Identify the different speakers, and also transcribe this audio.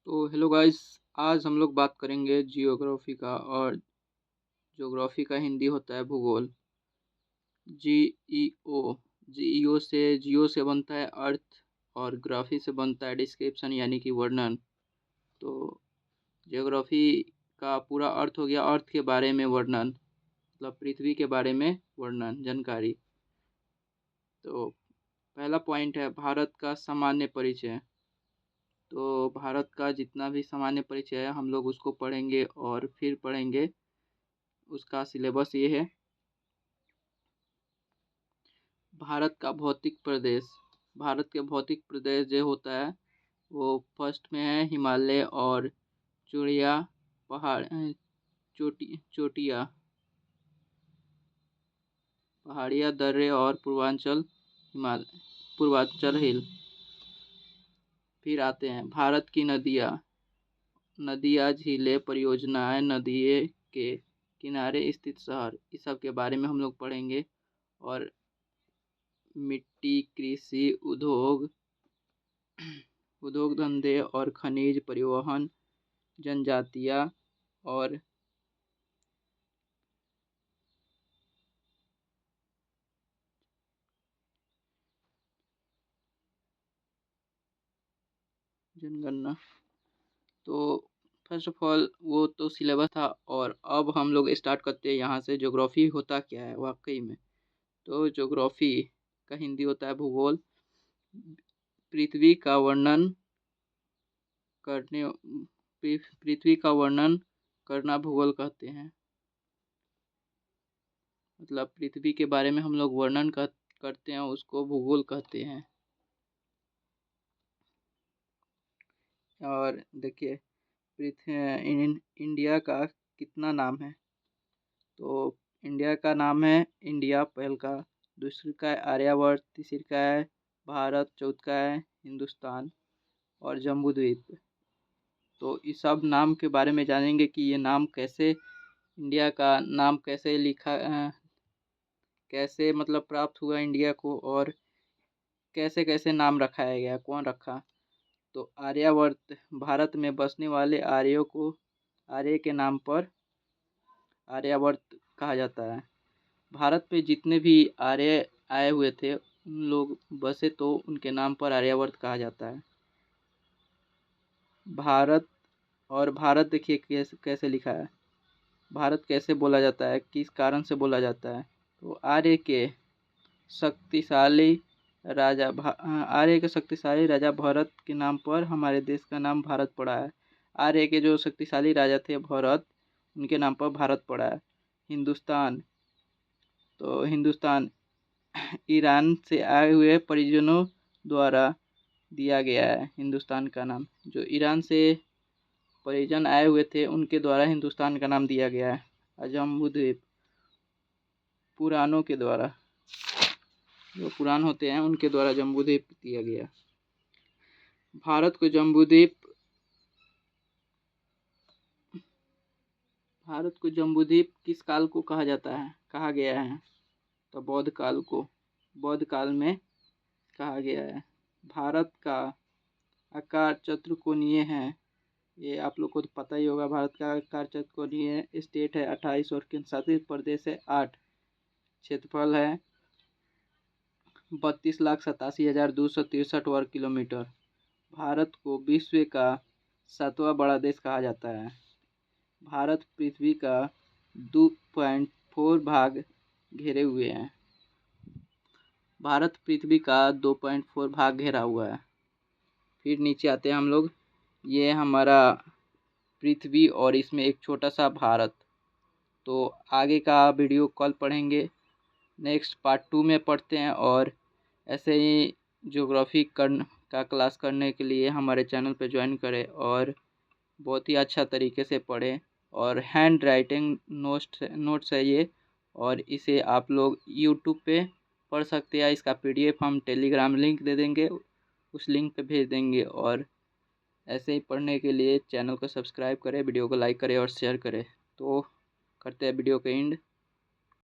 Speaker 1: तो hello guys. आज हम लोग बात करेंगे जियोग्राफी का। और ज्योग्राफी का हिंदी होता है भूगोल। जी ई ओ जीईओ से जियो से बनता है अर्थ, और ग्राफी से बनता है डिस्क्रिप्शन यानी कि वर्णन। तो जियोग्राफी का पूरा अर्थ हो गया अर्थ के बारे में वर्णन, मतलब पृथ्वी के बारे में वर्णन जानकारी। तो पहला पॉइंट है भारत का सामान्य परिचय। तो भारत का जितना भी सामान्य परिचय है हम लोग उसको पढ़ेंगे और फिर पढ़ेंगे। उसका सिलेबस ये है। भारत का भौतिक प्रदेश। भारत के भौतिक प्रदेश जो होता है वो फर्स्ट में है हिमालय और चूड़िया पहाड़, चोटिया, पहाड़िया दर्रे और पूर्वांचल हिल। फिर आते हैं भारत की नदियाँ। नदियाँ, झीलें, परियोजनाएं, नदियों के किनारे स्थित शहर, इस सब के बारे में हम लोग पढ़ेंगे। और मिट्टी, कृषि, उद्योग धंधे और खनिज, परिवहन, जनजातियाँ और जनगणना। तो फर्स्ट ऑफ ऑल वो तो सिलेबस था, और अब हम लोग स्टार्ट करते हैं यहाँ से ज्योग्राफी होता क्या है वाकई में। तो ज्योग्राफी का हिंदी होता है भूगोल। पृथ्वी का वर्णन करने पृथ्वी का वर्णन करना भूगोल कहते हैं। मतलब पृथ्वी के बारे में हम लोग वर्णन करते हैं उसको भूगोल कहते हैं। और देखिए पृथ्वी इंडिया का कितना नाम है। तो इंडिया का नाम है इंडिया पहल का, दूसरी का है आर्यवर्त, तीसरी का है भारत, चौथा का है हिंदुस्तान और जम्बू द्वीप। तो इस सब नाम के बारे में जानेंगे कि ये नाम कैसे, इंडिया का नाम कैसे लिखा, कैसे मतलब प्राप्त हुआ इंडिया को, और कैसे कैसे नाम रखाया गया, कौन रखा। तो आर्यवर्त भारत में बसने वाले आर्यों को आर्य के नाम पर आर्यावर्त कहा जाता है। भारत पे जितने भी आर्य आए हुए थे उन लोग बसे तो उनके नाम पर आर्यावर्त कहा जाता है। भारत, और भारत देखिए कैसे कैसे लिखा है, भारत कैसे बोला जाता है, किस कारण से बोला जाता है। तो शक्तिशाली आर्य के शक्तिशाली राजा भरत के नाम पर हमारे देश का नाम भारत पड़ा है। आर्य के जो शक्तिशाली राजा थे भरत, उनके नाम पर भारत पड़ा है। हिंदुस्तान, तो हिंदुस्तान ईरान से आए हुए परिजनों द्वारा दिया गया है हिंदुस्तान का नाम। जो ईरान से परिजन आए हुए थे उनके द्वारा हिंदुस्तान का नाम दिया गया है। और जम्बूद्वीप पुराणों के द्वारा, जो पुराण होते हैं उनके द्वारा जम्बूद्वीप दिया गया। भारत को जम्बूद्वीप किस काल को कहा गया है। तो बौद्ध काल में कहा गया है। भारत का आकार चतुर्कोणीय है। ये आप लोग को तो पता ही होगा। भारत का आकार चतुर्कोणीय, स्टेट है 28 और केंद्र शासित प्रदेश है 8। क्षेत्रफल है 32,87,263 वर्ग किलोमीटर। भारत को विश्व का 7वां बड़ा देश कहा जाता है। भारत पृथ्वी का 2.4 भाग घेरे हुए हैं। भारत पृथ्वी का 2.4 भाग घेरा हुआ है। फिर नीचे आते हैं हम लोग। ये हमारा पृथ्वी और इसमें एक छोटा सा भारत। तो आगे का वीडियो कल पढ़ेंगे, नेक्स्ट पार्ट 2 में पढ़ते हैं। और ऐसे ही ज्योग्राफी का क्लास करने के लिए हमारे चैनल पर ज्वाइन करें और बहुत ही अच्छा तरीके से पढ़ें। और हैंड राइटिंग नोट्स है ये, और इसे आप लोग यूट्यूब पे पढ़ सकते हैं। इसका पीडीएफ हम टेलीग्राम लिंक दे देंगे, उस लिंक पे भेज देंगे। और ऐसे ही पढ़ने के लिए चैनल को सब्सक्राइब करें, वीडियो को लाइक करें और शेयर करें। तो करते हैं वीडियो के एंड।